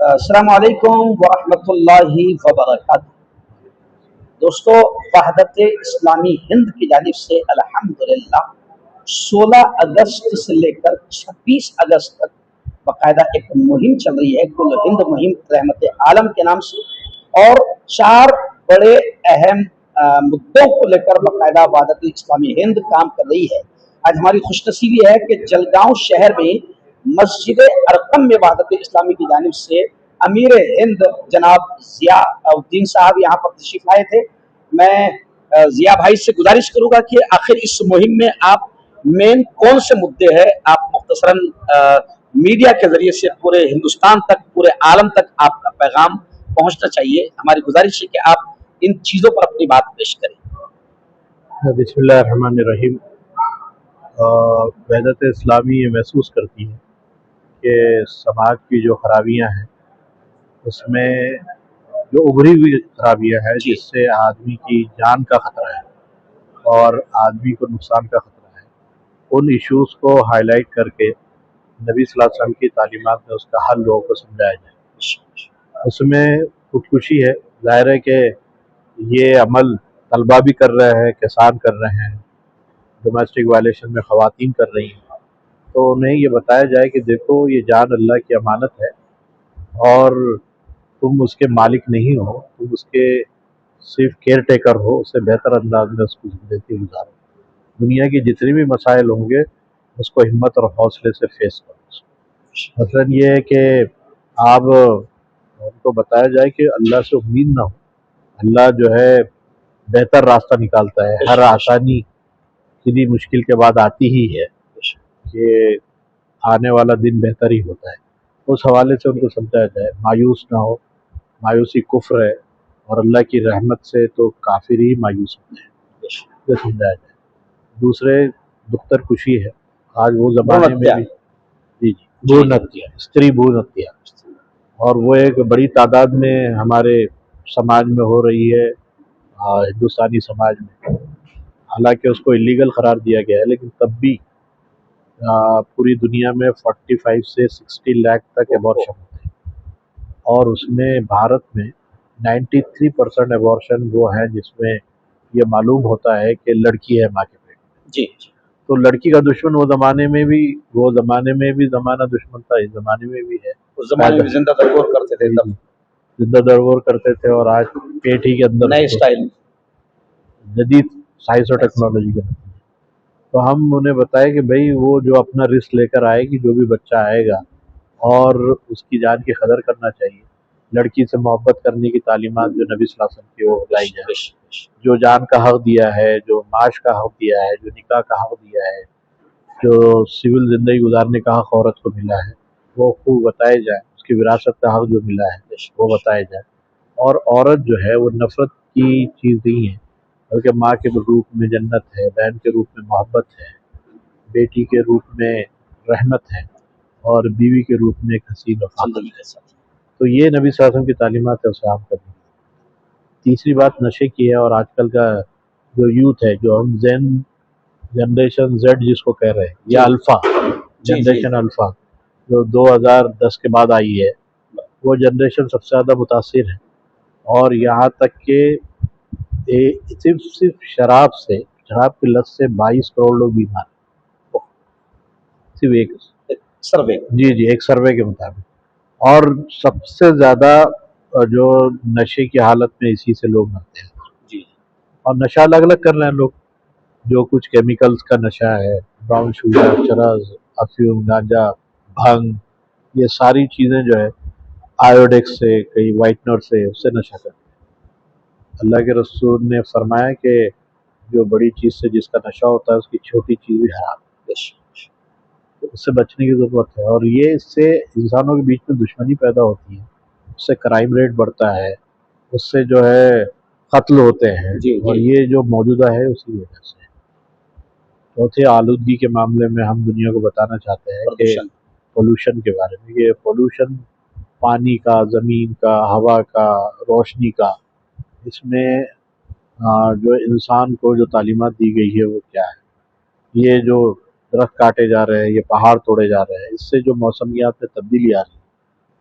السلام علیکم ورحمۃ اللہ وبرکاتہ۔ دوستو، وحدت اسلامی ہند کی جانب سے الحمدللہ 16 اگست سے لے کر 26 اگست تک باقاعدہ ایک مہم چل رہی ہے، کل ہند مہم رحمت عالم کے نام سے، اور 4 بڑے اہم مدعوں کو لے کر باقاعدہ وحدت اسلامی ہند کام کر رہی ہے۔ آج ہماری خوش نصیبی ہے کہ جلگاؤں شہر میں مسجد ارقم میں وحدت اسلامی کی جانب سے امیر ہند جناب ضیاء الدین صاحب یہاں پر تشریف لائے تھے۔ میں ضیاء بھائی سے گزارش کروں گا کہ آخر اس مہم میں آپ مین کون سے مدعے ہیں، آپ مختصراً میڈیا کے ذریعے سے پورے ہندوستان تک، پورے عالم تک آپ کا پیغام پہنچنا چاہیے۔ ہماری گزارش ہے کہ آپ ان چیزوں پر اپنی بات پیش کریں۔ بسم اللہ الرحمن الرحیم۔ وحدت اسلامی یہ محسوس کرتی ہے کہ سماج کی جو خرابیاں ہیں اس میں جو ابھری ہوئی خرابیاں ہیں جس سے آدمی کی جان کا خطرہ ہے اور آدمی کو نقصان کا خطرہ ہے، ان ایشوز کو ہائی لائٹ کر کے نبی صلی اللہ علیہ وسلم کی تعلیمات میں اس کا حل لوگوں کو سمجھایا جائے۔ اس میں خودکشی ہے، ظاہر ہے کہ یہ عمل طلبہ بھی کر رہے ہیں، کسان کر رہے ہیں، ڈومیسٹک وائلیشن میں خواتین کر رہی ہیں، تو انہیں یہ بتایا جائے کہ دیکھو یہ جان اللہ کی امانت ہے اور تم اس کے مالک نہیں ہو، تم اس کے صرف کیئر ٹیکر ہو، اسے بہتر انداز میں اس کو زندگی گزارو۔ دنیا کی جتنی بھی مسائل ہوں گے اس کو ہمت اور حوصلے سے فیس کرو۔ مثلاً یہ ہے کہ آپ ان کو بتایا جائے کہ اللہ سے امید نہ ہو، اللہ جو ہے بہتر راستہ نکالتا ہے، ہر آسانی کسی مشکل کے بعد آتی ہی ہے، کہ آنے والا دن بہتر ہی ہوتا ہے۔ اس حوالے سے ان کو سمجھایا جائے، مایوس نہ ہو، مایوسی کفر ہے اور اللہ کی رحمت سے تو کافر ہی مایوس ہوتے ہیں، یہ سمجھایا جائے۔ دوسرے دختر کشی ہے، آج وہ زمانے میں بھی بھرون ہتیا، استری بھرون ہتیا، اور وہ ایک بڑی تعداد میں ہمارے سماج میں ہو رہی ہے، ہندوستانی سماج میں۔ حالانکہ اس کو الیگل قرار دیا گیا ہے، لیکن تب بھی پوری دنیا میں 45 سے 60 لاکھ تک ایبارشن ہوتے ہیں، اور اس میں بھارت میں 93% ایبارشن وہ ہیں جس میں یہ معلوم ہوتا ہے کہ لڑکی ہے ماں کے پیٹ میں۔ جی، تو لڑکی کا دشمن وہ زمانے میں بھی زمانہ دشمن تھا، اس زمانے میں بھی ہے، اس زمانے میں زندہ درگور کرتے تھے، زندہ درگور کرتے تھے، اور آج پیٹ ہی کے اندر نئے اسٹائل جدید سائنس اور ٹیکنالوجی کے نتیجے۔ تو ہم انہیں بتائے کہ بھئی وہ جو اپنا رسک لے کر آئے گی، جو بھی بچہ آئے گا، اور اس کی جان کی قدر کرنا چاہیے۔ لڑکی سے محبت کرنے کی تعلیمات جو نبی صلی اللہ علیہ وسلم کی وہ لائی جائے، جو جان کا حق دیا ہے، جو معاش کا حق دیا ہے، جو نکاح کا حق دیا ہے، جو سول زندگی گزارنے کا حق عورت کو ملا ہے، وہ خوب بتائے جائیں۔ اس کی وراثت کا حق جو ملا ہے وہ بتائے جائے۔ اور عورت جو ہے وہ نفرت کی چیز نہیں ہے، بلکہ ماں کے روپ میں جنت ہے، بہن کے روپ میں محبت ہے، بیٹی کے روپ میں رحمت ہے، اور بیوی کے روپ میں ایک حسین وفادار ہے۔ تو یہ نبی صلی اللہ علیہ وسلم کی تعلیمات ہے، اسے عام کرنی۔ تیسری بات نشے کی ہے، اور آج کل کا جو یوتھ ہے، جو ہم جنریشن زیڈ جس کو کہہ رہے ہیں، یا الفا جنریشن، الفا جو 2010 کے بعد آئی ہے، وہ جنریشن سب سے زیادہ متاثر ہے، اور یہاں تک کہ صرف شراب کی لت سے 22 کروڑ لوگ بیمار ہیں، صرف ایک سروے ایک سروے کے مطابق۔ اور سب سے زیادہ جو نشے کی حالت میں اسی سے لوگ مرتے ہیں، اور نشہ الگ الگ کر رہے ہیں لوگ، جو کچھ کیمیکلز کا نشہ ہے، براؤن شوگر، چرس، افیون، گانجا، بھنگ، یہ ساری چیزیں جو ہے آیوڈیکس سے، کئی وائٹنر سے، اس سے نشہ کرتے ہیں۔ اللہ کے رسول نے فرمایا کہ جو بڑی چیز سے جس کا نشہ ہوتا ہے اس کی چھوٹی چیز بھی حرام ہے، تو اس سے بچنے کی ضرورت ہے۔ اور یہ اس سے انسانوں کے بیچ میں دشمنی پیدا ہوتی ہے، اس سے کرائم ریٹ بڑھتا ہے، اس سے جو ہے قتل ہوتے ہیں، اور یہ جو موجودہ ہے اسی وجہ سے۔ چوتھے آلودگی کے معاملے میں ہم دنیا کو بتانا چاہتے ہیں کہ پولوشن کے بارے میں، یہ پولوشن پانی کا، زمین کا، ہوا کا، روشنی کا، اس میں جو انسان کو جو تعلیمات دی گئی ہے وہ کیا ہے؟ یہ جو درخت کاٹے جا رہے ہیں، یہ پہاڑ توڑے جا رہے ہیں، اس سے جو موسمیات میں تبدیلی آ رہی ہے،